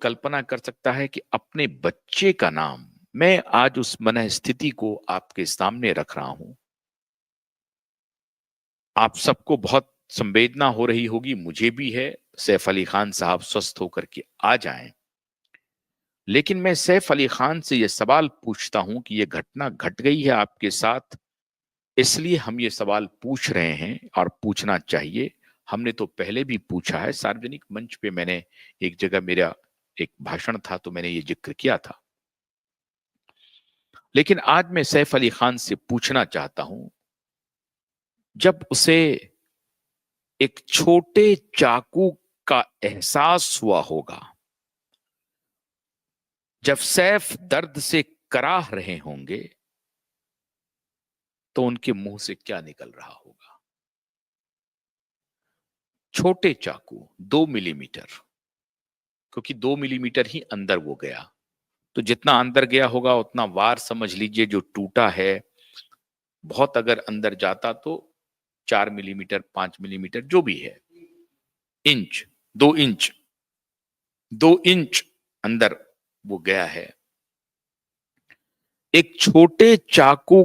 कल्पना कर सकता है कि अपने बच्चे का नाम मैं आज उस मनःस्थिति को आपके सामने रख रहा हूं। आप सबको बहुत संवेदना हो रही होगी, मुझे भी है। सैफ अली खान साहब स्वस्थ होकर के आ जाएं। लेकिन मैं सैफ अली खान से यह सवाल पूछता हूं कि यह घटना घट गई है आपके साथ, इसलिए हम ये सवाल पूछ रहे हैं और पूछना चाहिए। हमने तो पहले भी पूछा है, सार्वजनिक मंच पे मैंने एक जगह मेरा एक भाषण था तो मैंने ये जिक्र किया था। लेकिन आज मैं सैफ अली खान से पूछना चाहता हूं, जब उसे एक छोटे चाकू का एहसास हुआ होगा, जब सैफ दर्द से कराह रहे होंगे, तो उनके मुंह से क्या निकल रहा होगा? छोटे चाकू 2 मिलीमीटर, क्योंकि 2 मिलीमीटर ही अंदर वो गया, तो जितना अंदर गया होगा उतना वार समझ लीजिए जो टूटा है। बहुत अगर अंदर जाता तो 4 मिलीमीटर, 5 मिलीमीटर जो भी है, इंच, 2 इंच, 2 इंच अंदर वो गया है। एक छोटे चाकू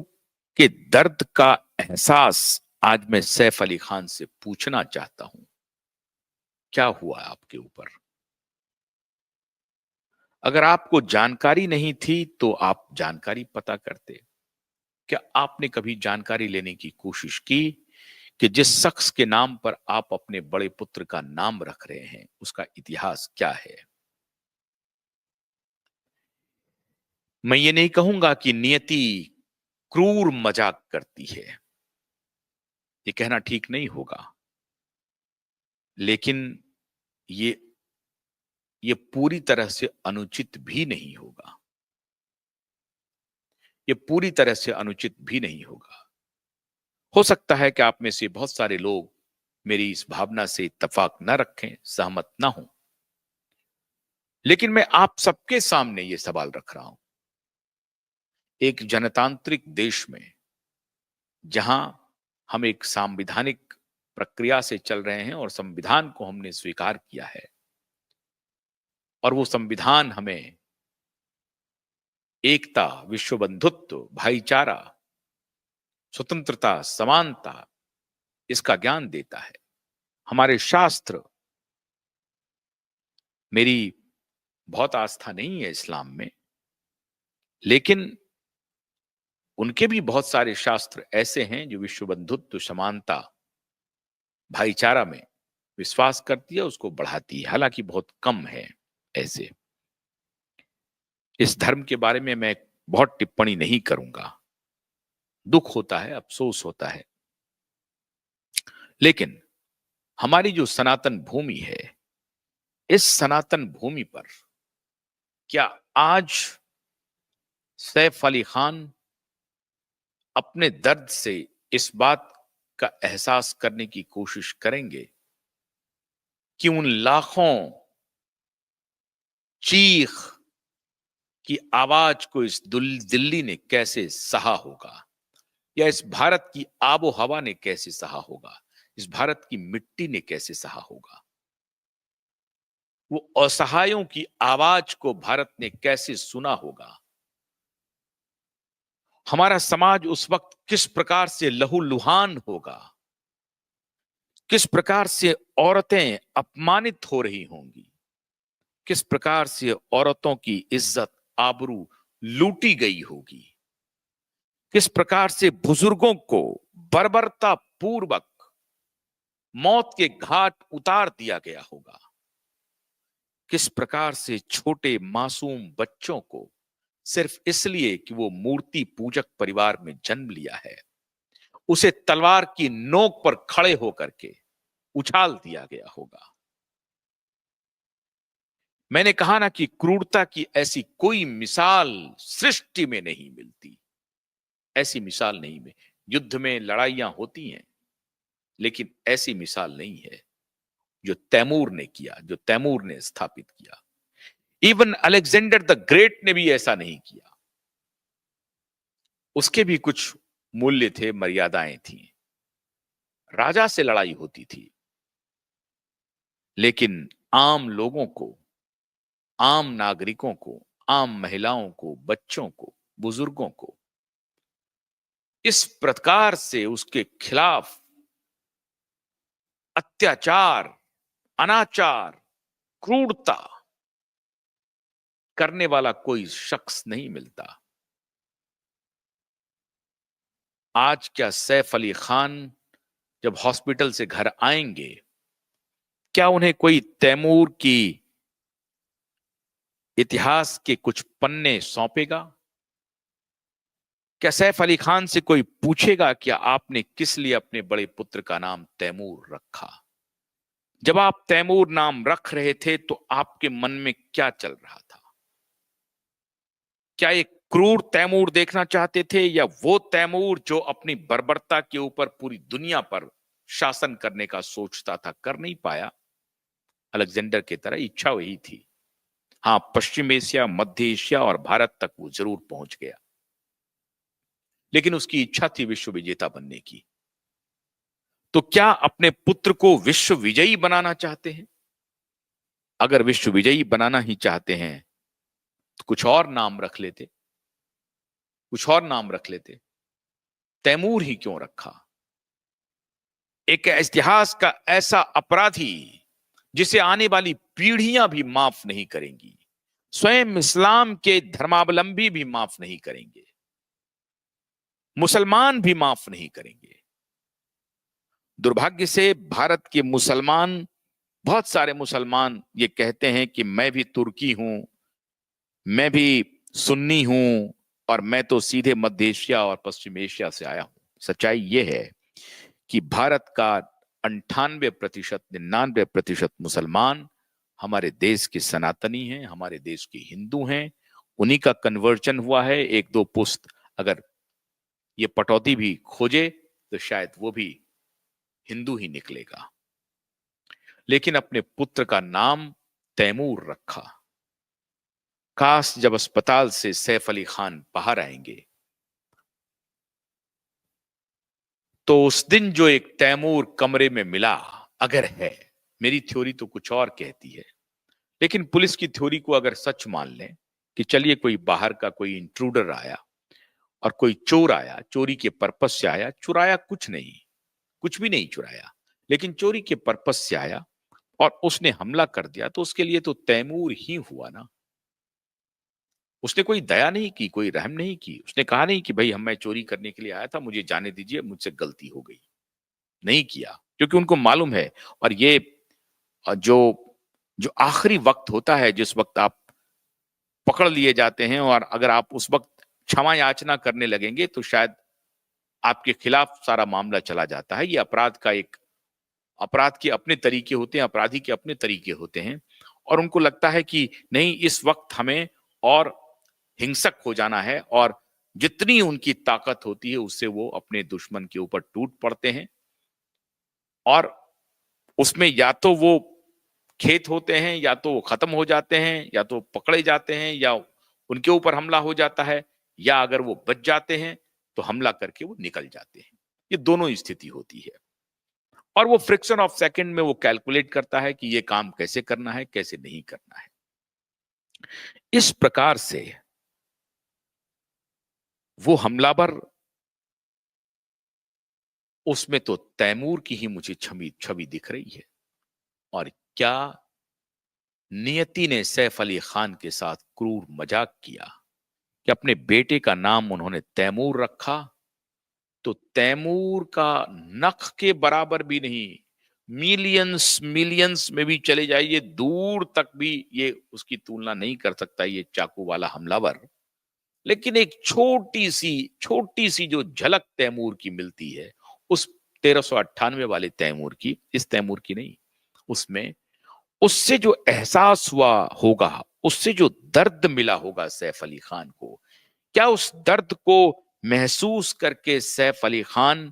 के दर्द का एहसास आज मैं सैफ अली खान से पूछना चाहता हूं, क्या हुआ आपके ऊपर? अगर आपको जानकारी नहीं थी तो आप जानकारी पता करते। क्या आपने कभी जानकारी लेने की कोशिश की कि जिस शख्स के नाम पर आप अपने बड़े पुत्र का नाम रख रहे हैं, उसका इतिहास क्या है? मैं ये नहीं कहूंगा कि नियति क्रूर मजाक करती है, ये कहना ठीक नहीं होगा, लेकिन ये ये पूरी तरह से अनुचित भी नहीं होगा। ये पूरी तरह से अनुचित भी नहीं होगा। हो सकता है कि आप में से बहुत सारे लोग मेरी इस भावना से इत्तेफाक न रखें, सहमत ना हों, लेकिन मैं आप सबके सामने ये सवाल रख रहा हूं। एक जनतांत्रिक देश में, जहां हम एक संवैधानिक प्रक्रिया से चल रहे हैं और संविधान को हमने स्वीकार किया है, और वो संविधान हमें एकता, विश्व बंधुत्व, भाईचारा, स्वतंत्रता, समानता, इसका ज्ञान देता है। हमारे शास्त्र, मेरी बहुत आस्था नहीं है इस्लाम में, लेकिन उनके भी बहुत सारे शास्त्र ऐसे हैं जो विश्व बंधुत्व, समानता, भाईचारा में विश्वास करती है, उसको बढ़ाती है। हालांकि बहुत कम है ऐसे। इस धर्म के बारे में मैं बहुत टिप्पणी नहीं करूंगा, दुख होता है, अफसोस होता है, लेकिन हमारी जो सनातन भूमि है, इस सनातन भूमि पर क्या आज सैफ अली खान अपने दर्द से इस बात का एहसास करने की कोशिश करेंगे कि उन लाखों चीख की आवाज को इस दिल्ली ने कैसे सहा होगा, या इस भारत की आबो हवा ने कैसे सहा होगा, इस भारत की मिट्टी ने कैसे सहा होगा? वो असहायों की आवाज को भारत ने कैसे सुना होगा? हमारा समाज उस वक्त किस प्रकार से लहूलुहान होगा, किस प्रकार से औरतें अपमानित हो रही होंगी, किस प्रकार से औरतों की इज्जत, आबरू लूटी गई होगी, किस प्रकार से बुजुर्गों को बर्बरता पूर्वक मौत के घाट उतार दिया गया होगा, किस प्रकार से छोटे मासूम बच्चों को सिर्फ इसलिए कि वो मूर्ति पूजक परिवार में जन्म लिया है, उसे तलवार की नोक पर खड़े होकर के उछाल दिया गया होगा। मैंने कहा ना कि क्रूरता की ऐसी कोई मिसाल सृष्टि में नहीं मिलती, ऐसी मिसाल नहीं में। युद्ध में लड़ाइयां होती हैं, लेकिन ऐसी मिसाल नहीं है जो तैमूर ने किया, जो तैमूर ने स्थापित किया। इवन अलेक्जेंडर द ग्रेट ने भी ऐसा नहीं किया। उसके भी कुछ मूल्य थे, मर्यादाएं थी, राजा से लड़ाई होती थी, लेकिन आम लोगों को आम नागरिकों को, आम महिलाओं को, बच्चों को, बुजुर्गों को इस प्रकार से उसके खिलाफ अत्याचार, अनाचार, क्रूरता करने वाला कोई शख्स नहीं मिलता। आज क्या सैफ अली खान जब हॉस्पिटल से घर आएंगे, क्या उन्हें कोई तैमूर की इतिहास के कुछ पन्ने सौंपेगा? क्या सैफ अली खान से कोई पूछेगा कि आपने किस लिए अपने बड़े पुत्र का नाम तैमूर रखा? जब आप तैमूर नाम रख रहे थे तो आपके मन में क्या चल रहा था? क्या एक क्रूर तैमूर देखना चाहते थे, या वो तैमूर जो अपनी बर्बरता के ऊपर पूरी दुनिया पर शासन करने का सोचता था, कर नहीं पाया? अलेक्जेंडर की तरह इच्छा वही थी। हाँ, पश्चिम एशिया, मध्य एशिया और भारत तक वो जरूर पहुंच गया, लेकिन उसकी इच्छा थी विश्व विजेता बनने की। तो क्या अपने पुत्र को विश्व विजयी बनाना चाहते हैं? अगर विश्व विजयी बनाना ही चाहते हैं तो कुछ और नाम रख लेते, कुछ और नाम रख लेते। तैमूर ही क्यों रखा? एक इतिहास का ऐसा अपराधी जिसे आने वाली पीढ़ियां भी माफ नहीं करेंगी, स्वयं इस्लाम के धर्मावलंबी भी माफ नहीं करेंगे, मुसलमान भी माफ नहीं करेंगे। दुर्भाग्य से भारत के मुसलमान, बहुत सारे मुसलमान ये कहते हैं कि मैं भी तुर्की हूं, मैं भी सुन्नी हूं, और मैं तो सीधे मध्य एशिया और पश्चिम एशिया से आया हूं। सच्चाई यह है कि भारत का 98%, 99% मुसलमान हमारे देश के सनातनी हैं, हमारे देश के हिंदू हैं। उन्हीं का कन्वर्जन हुआ है। एक दो पुस्त अगर ये पटौती भी खोजे तो शायद वो भी हिंदू ही निकलेगा। लेकिन अपने पुत्र का नाम तैमूर रखा। काश जब अस्पताल से सैफ अली खान बाहर आएंगे तो उस दिन जो एक तैमूर कमरे में मिला, अगर है, मेरी थ्योरी तो कुछ और कहती है, लेकिन पुलिस की थ्योरी को अगर सच मान लें कि चलिए कोई बाहर का कोई इंट्रूडर आया और कोई चोर आया, चोरी के पर्पस से आया, चुराया कुछ नहीं, कुछ भी नहीं चुराया, लेकिन चोरी के पर्पस से आया और उसने हमला कर दिया, तो उसके लिए तो तैमूर ही हुआ ना। उसने कोई दया नहीं की, कोई रहम नहीं की। उसने कहा नहीं कि भाई मैं चोरी करने के लिए आया था, मुझे जाने दीजिए, मुझसे गलती हो गई। नहीं किया, क्योंकि उनको मालूम है। और ये जो जो आखिरी वक्त होता है, जिस वक्त आप पकड़ लिए जाते हैं, और अगर आप उस वक्त क्षमा याचना करने लगेंगे तो शायद आपके खिलाफ सारा मामला चला जाता है। ये अपराध के अपने तरीके होते हैं, अपराधी के अपने तरीके होते हैं, और उनको लगता है कि नहीं, इस वक्त हमें और हिंसक हो जाना है, और जितनी उनकी ताकत होती है उससे वो अपने दुश्मन के ऊपर टूट पड़ते हैं। और उसमें या तो वो खेत होते हैं, या तो वो खत्म हो जाते हैं, या तो पकड़े जाते हैं, या उनके ऊपर हमला हो जाता है, या अगर वो बच जाते हैं तो हमला करके वो निकल जाते हैं। ये दोनों स्थिति होती है, और वो फ्रिक्शन ऑफ सेकंड में वो कैलकुलेट करता है कि ये काम कैसे करना है, कैसे नहीं करना है। इस प्रकार से वो हमलावर, उसमें तो तैमूर की ही मुझे छवि छवि दिख रही है। और क्या नियति ने सैफ अली खान के साथ क्रूर मजाक किया कि अपने बेटे का नाम उन्होंने तैमूर रखा, तो तैमूर का नख के बराबर भी नहीं, मिलियंस मिलियंस में भी चले जाइए, दूर तक भी ये उसकी तुलना नहीं कर सकता ये चाकू वाला हमलावर। लेकिन एक छोटी सी जो झलक तैमूर की मिलती है, उस 1398 वाले तैमूर की, इस तैमूर की नहीं, उसमें उससे जो एहसास हुआ होगा, उससे जो दर्द मिला होगा सैफ अली खान को, क्या उस दर्द को महसूस करके सैफ अली खान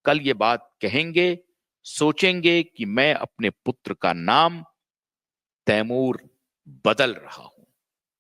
कल ये बात कहेंगे, सोचेंगे कि मैं अपने पुत्र का नाम तैमूर बदल रहा हूं?